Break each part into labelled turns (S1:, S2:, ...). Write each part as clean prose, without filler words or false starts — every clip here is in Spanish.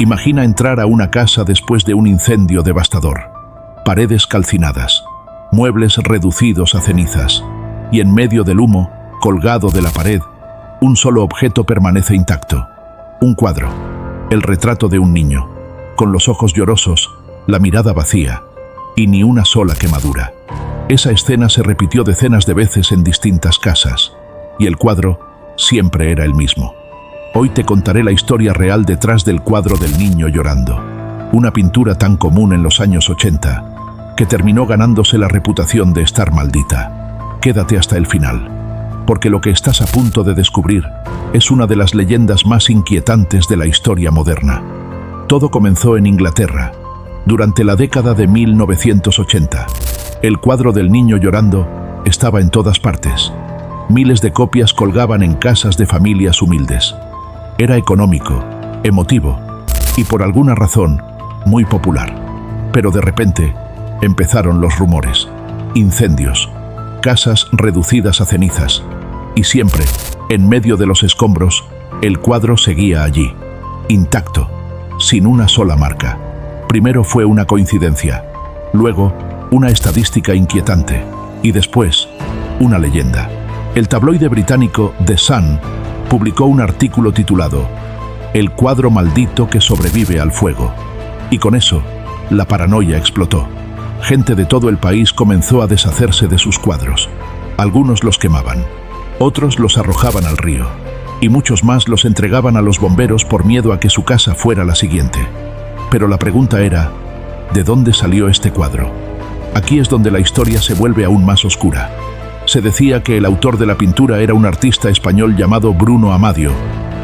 S1: Imagina entrar a una casa después de un incendio devastador. Paredes calcinadas, muebles reducidos a cenizas, y en medio del humo, colgado de la pared, un solo objeto permanece intacto. Un cuadro, el retrato de un niño, con los ojos llorosos, la mirada vacía, y ni una sola quemadura. Esa escena se repitió decenas de veces en distintas casas, y el cuadro siempre era el mismo. Hoy te contaré la historia real detrás del cuadro del niño llorando, una pintura tan común en los años 80, que terminó ganándose la reputación de estar maldita. Quédate hasta el final, porque lo que estás a punto de descubrir es una de las leyendas más inquietantes de la historia moderna. Todo comenzó en Inglaterra, durante la década de 1980. El cuadro del niño llorando estaba en todas partes. Miles de copias colgaban en casas de familias humildes. Era económico, emotivo y por alguna razón muy popular. Pero de repente empezaron los rumores, incendios, casas reducidas a cenizas y siempre, en medio de los escombros, el cuadro seguía allí, intacto, sin una sola marca. Primero fue una coincidencia, luego una estadística inquietante y después una leyenda. El tabloide británico The Sun publicó un artículo titulado "El cuadro maldito que sobrevive al fuego". Y con eso, la paranoia explotó. Gente de todo el país comenzó a deshacerse de sus cuadros. Algunos los quemaban, otros los arrojaban al río, y muchos más los entregaban a los bomberos por miedo a que su casa fuera la siguiente. Pero la pregunta era, ¿de dónde salió este cuadro? Aquí es donde la historia se vuelve aún más oscura. Se decía que el autor de la pintura era un artista español llamado Bruno Amadio,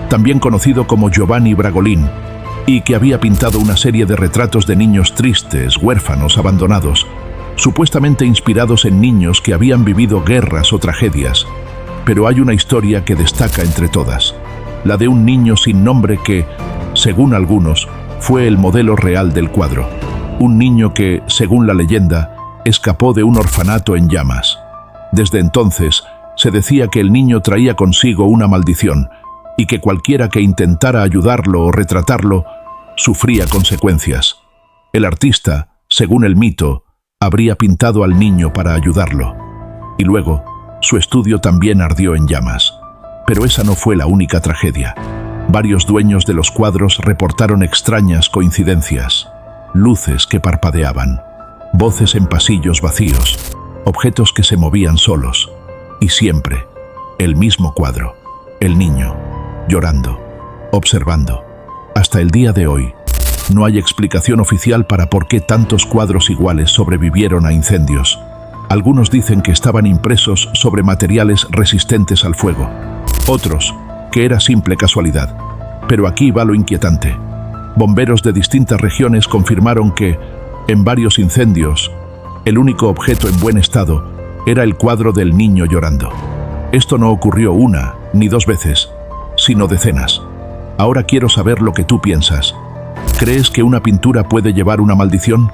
S1: también conocido como Giovanni Bragolin, y que había pintado una serie de retratos de niños tristes, huérfanos, abandonados, supuestamente inspirados en niños que habían vivido guerras o tragedias. Pero hay una historia que destaca entre todas, la de un niño sin nombre que, según algunos, fue el modelo real del cuadro. Un niño que, según la leyenda, escapó de un orfanato en llamas. Desde entonces, se decía que el niño traía consigo una maldición y que cualquiera que intentara ayudarlo o retratarlo sufría consecuencias. El artista, según el mito, habría pintado al niño para ayudarlo. Y luego, su estudio también ardió en llamas. Pero esa no fue la única tragedia. Varios dueños de los cuadros reportaron extrañas coincidencias, luces que parpadeaban, voces en pasillos vacíos, objetos que se movían solos, y siempre el mismo cuadro, el niño, llorando, observando. Hasta el día de hoy, no hay explicación oficial para por qué tantos cuadros iguales sobrevivieron a incendios. Algunos dicen que estaban impresos sobre materiales resistentes al fuego, otros que era simple casualidad. Pero aquí va lo inquietante. Bomberos de distintas regiones confirmaron que, en varios incendios, el único objeto en buen estado era el cuadro del niño llorando. Esto no ocurrió una ni dos veces, sino decenas. Ahora quiero saber lo que tú piensas. ¿Crees que una pintura puede llevar una maldición?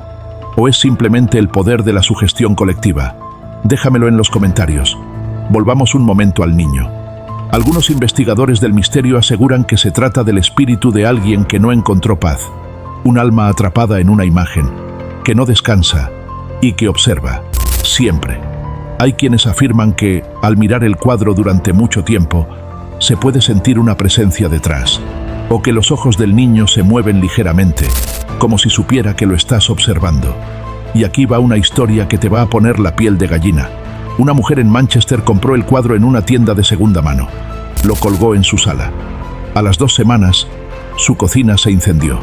S1: ¿O es simplemente el poder de la sugestión colectiva? Déjamelo en los comentarios. Volvamos un momento al niño. Algunos investigadores del misterio aseguran que se trata del espíritu de alguien que no encontró paz, un alma atrapada en una imagen, que no descansa y que observa, siempre. Hay quienes afirman que, al mirar el cuadro durante mucho tiempo, se puede sentir una presencia detrás, o que los ojos del niño se mueven ligeramente, como si supiera que lo estás observando. Y aquí va una historia que te va a poner la piel de gallina. Una mujer en Manchester compró el cuadro en una tienda de segunda mano. Lo colgó en su sala. A las 2 semanas, su cocina se incendió.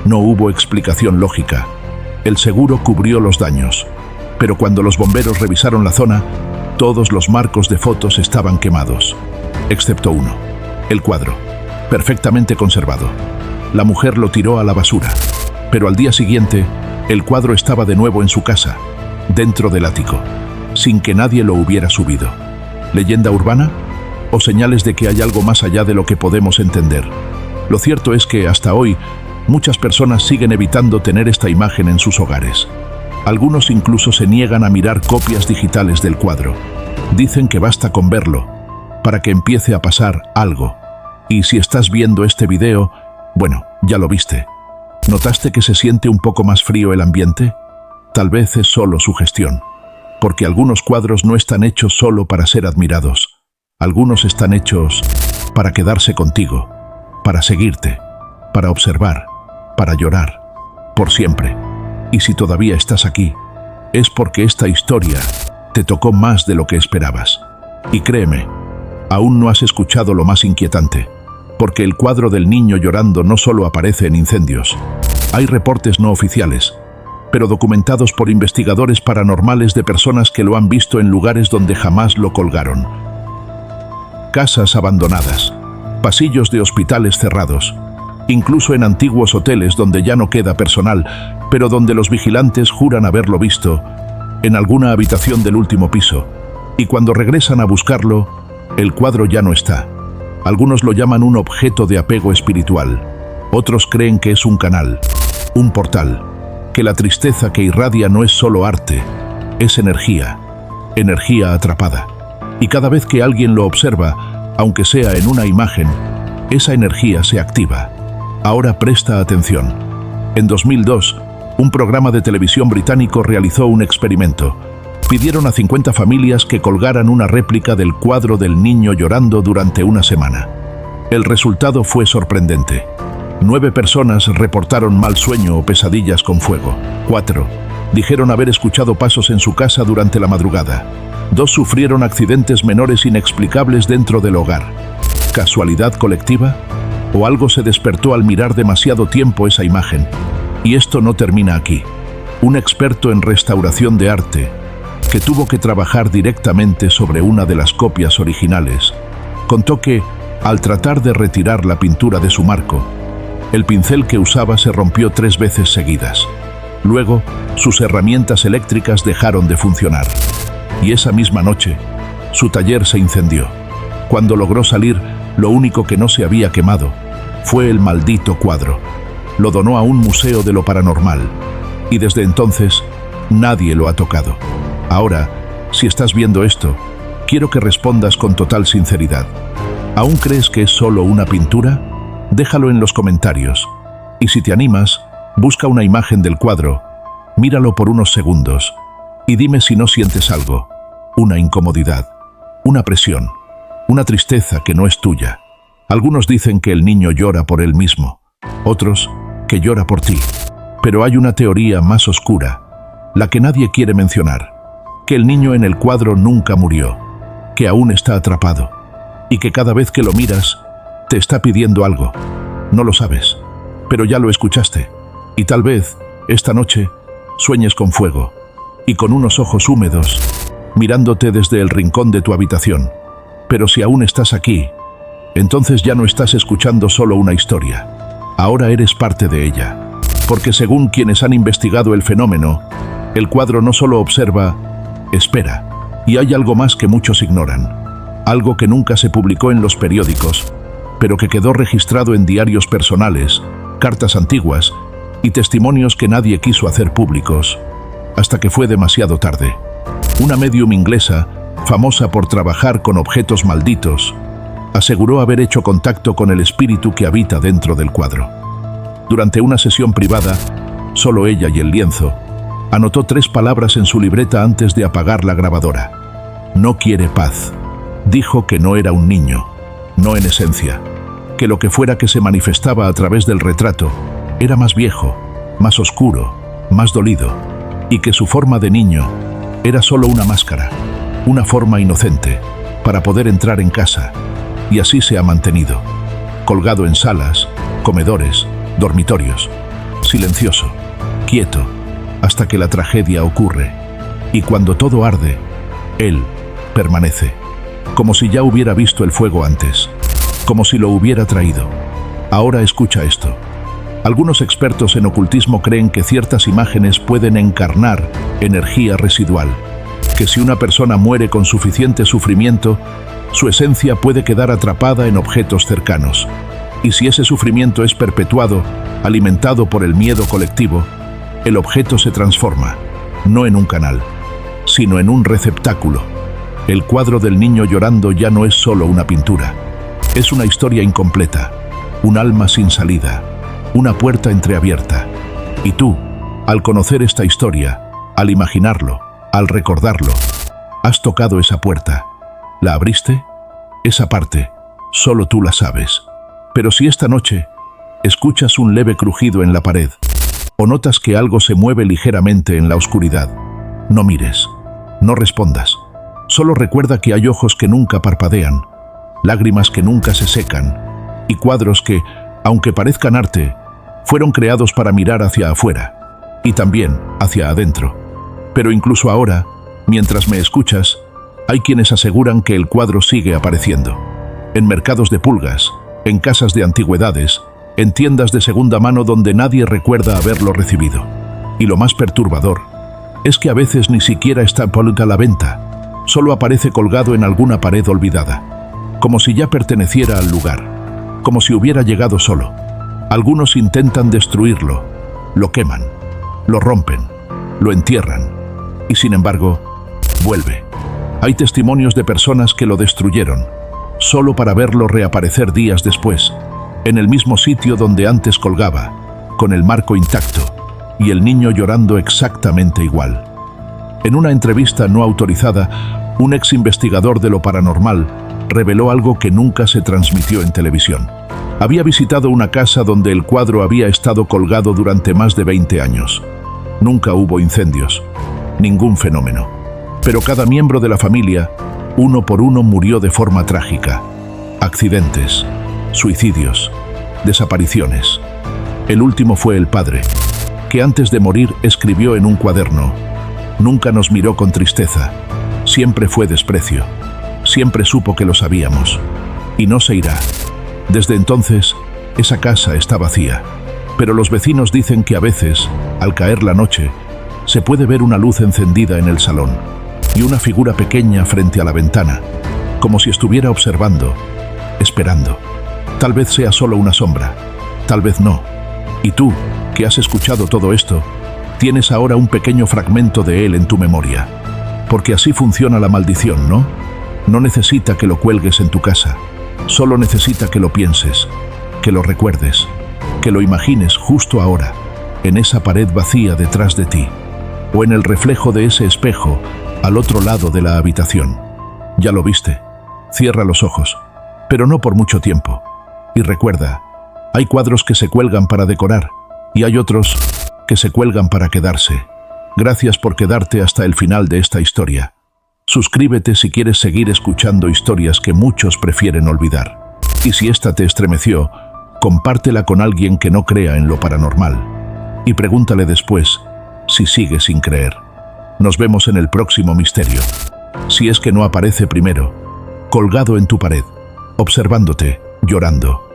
S1: No hubo explicación lógica. El seguro cubrió los daños. Pero cuando los bomberos revisaron la zona, todos los marcos de fotos estaban quemados, excepto uno, el cuadro, perfectamente conservado. La mujer lo tiró a la basura. Pero al día siguiente, el cuadro estaba de nuevo en su casa, dentro del ático, sin que nadie lo hubiera subido. ¿Leyenda urbana? ¿O señales de que hay algo más allá de lo que podemos entender? Lo cierto es que, hasta hoy, muchas personas siguen evitando tener esta imagen en sus hogares. Algunos incluso se niegan a mirar copias digitales del cuadro. Dicen que basta con verlo, para que empiece a pasar algo. Y si estás viendo este video, bueno, ya lo viste. ¿Notaste que se siente un poco más frío el ambiente? Tal vez es solo sugestión, porque algunos cuadros no están hechos solo para ser admirados. Algunos están hechos para quedarse contigo, para seguirte, para observar, para llorar, por siempre. Y si todavía estás aquí, es porque esta historia te tocó más de lo que esperabas. Y créeme, aún no has escuchado lo más inquietante, porque el cuadro del niño llorando no solo aparece en incendios. Hay reportes no oficiales, pero documentados por investigadores paranormales de personas que lo han visto en lugares donde jamás lo colgaron. Casas abandonadas, pasillos de hospitales cerrados, incluso en antiguos hoteles donde ya no queda personal, pero donde los vigilantes juran haberlo visto, en alguna habitación del último piso, y cuando regresan a buscarlo, el cuadro ya no está. Algunos lo llaman un objeto de apego espiritual, otros creen que es un canal, un portal, que la tristeza que irradia no es solo arte, es energía, energía atrapada. Y cada vez que alguien lo observa, aunque sea en una imagen, esa energía se activa. Ahora presta atención. En 2002, un programa de televisión británico realizó un experimento. Pidieron a 50 familias que colgaran una réplica del cuadro del niño llorando durante una semana. El resultado fue sorprendente. 9 personas reportaron mal sueño o pesadillas con fuego. 4 dijeron haber escuchado pasos en su casa durante la madrugada. 2 sufrieron accidentes menores inexplicables dentro del hogar. ¿Casualidad colectiva? ¿O algo se despertó al mirar demasiado tiempo esa imagen? Y esto no termina aquí. Un experto en restauración de arte, que tuvo que trabajar directamente sobre una de las copias originales, contó que, al tratar de retirar la pintura de su marco, el pincel que usaba se rompió 3 veces seguidas. Luego, sus herramientas eléctricas dejaron de funcionar. Y esa misma noche, su taller se incendió. Cuando logró salir, lo único que no se había quemado fue el maldito cuadro. Lo donó a un museo de lo paranormal. Y desde entonces, nadie lo ha tocado. Ahora, si estás viendo esto, quiero que respondas con total sinceridad. ¿Aún crees que es solo una pintura? Déjalo en los comentarios. Y si te animas, busca una imagen del cuadro, míralo por unos segundos y dime si no sientes algo, una incomodidad, una presión, una tristeza que no es tuya. Algunos dicen que el niño llora por él mismo, otros que llora por ti. Pero hay una teoría más oscura, la que nadie quiere mencionar, que el niño en el cuadro nunca murió, que aún está atrapado y que cada vez que lo miras, te está pidiendo algo. No lo sabes, pero ya lo escuchaste. Y tal vez, esta noche, sueñes con fuego y con unos ojos húmedos, mirándote desde el rincón de tu habitación. Pero si aún estás aquí, entonces ya no estás escuchando solo una historia. Ahora eres parte de ella. Porque según quienes han investigado el fenómeno, el cuadro no solo observa, espera. Y hay algo más que muchos ignoran. Algo que nunca se publicó en los periódicos, pero que quedó registrado en diarios personales, cartas antiguas y testimonios que nadie quiso hacer públicos, hasta que fue demasiado tarde. Una médium inglesa, famosa por trabajar con objetos malditos, aseguró haber hecho contacto con el espíritu que habita dentro del cuadro. Durante una sesión privada, solo ella y el lienzo, anotó 3 palabras en su libreta antes de apagar la grabadora. No quiere paz. Dijo que no era un niño, no en esencia, que lo que fuera que se manifestaba a través del retrato era más viejo, más oscuro, más dolido, y que su forma de niño era solo una máscara, una forma inocente, para poder entrar en casa, y así se ha mantenido, colgado en salas, comedores, dormitorios, silencioso, quieto, hasta que la tragedia ocurre, y cuando todo arde, él permanece, como si ya hubiera visto el fuego antes, como si lo hubiera traído. Ahora escucha esto. Algunos expertos en ocultismo creen que ciertas imágenes pueden encarnar energía residual, que si una persona muere con suficiente sufrimiento, su esencia puede quedar atrapada en objetos cercanos. Y si ese sufrimiento es perpetuado, alimentado por el miedo colectivo, el objeto se transforma, no en un canal, sino en un receptáculo. El cuadro del niño llorando ya no es solo una pintura, es una historia incompleta, un alma sin salida, una puerta entreabierta. Y tú, al conocer esta historia, al imaginarlo, al recordarlo, has tocado esa puerta. ¿La abriste? Esa parte, solo tú la sabes. Pero si esta noche escuchas un leve crujido en la pared, o notas que algo se mueve ligeramente en la oscuridad, no mires, no respondas. Solo recuerda que hay ojos que nunca parpadean, lágrimas que nunca se secan, y cuadros que, aunque parezcan arte, fueron creados para mirar hacia afuera, y también hacia adentro. Pero incluso ahora, mientras me escuchas, hay quienes aseguran que el cuadro sigue apareciendo. En mercados de pulgas, en casas de antigüedades, en tiendas de segunda mano donde nadie recuerda haberlo recibido. Y lo más perturbador es que a veces ni siquiera está a la venta, solo aparece colgado en alguna pared olvidada, como si ya perteneciera al lugar, como si hubiera llegado solo. Algunos intentan destruirlo, lo queman, lo rompen, lo entierran, y sin embargo, vuelve. Hay testimonios de personas que lo destruyeron, solo para verlo reaparecer días después, en el mismo sitio donde antes colgaba, con el marco intacto, y el niño llorando exactamente igual. En una entrevista no autorizada, un ex investigador de lo paranormal reveló algo que nunca se transmitió en televisión. Había visitado una casa donde el cuadro había estado colgado durante más de 20 años. Nunca hubo incendios, ningún fenómeno. Pero cada miembro de la familia, uno por uno, murió de forma trágica. Accidentes, suicidios, desapariciones. El último fue el padre, que antes de morir escribió en un cuaderno: nunca nos miró con tristeza, siempre fue desprecio, siempre supo que lo sabíamos, y no se irá. Desde entonces, esa casa está vacía, pero los vecinos dicen que a veces, al caer la noche, se puede ver una luz encendida en el salón y una figura pequeña frente a la ventana, como si estuviera observando, esperando. Tal vez sea solo una sombra, tal vez no. Y tú, que has escuchado todo esto, tienes ahora un pequeño fragmento de él en tu memoria. Porque así funciona la maldición, ¿no? No necesita que lo cuelgues en tu casa, solo necesita que lo pienses, que lo recuerdes, que lo imagines justo ahora, en esa pared vacía detrás de ti, o en el reflejo de ese espejo al otro lado de la habitación. Ya lo viste, cierra los ojos, pero no por mucho tiempo. Y recuerda, hay cuadros que se cuelgan para decorar, y hay otros que se cuelgan para quedarse. Gracias por quedarte hasta el final de esta historia. Suscríbete si quieres seguir escuchando historias que muchos prefieren olvidar. Y si esta te estremeció, compártela con alguien que no crea en lo paranormal. Y pregúntale después si sigue sin creer. Nos vemos en el próximo misterio. Si es que no aparece primero, colgado en tu pared, observándote, llorando.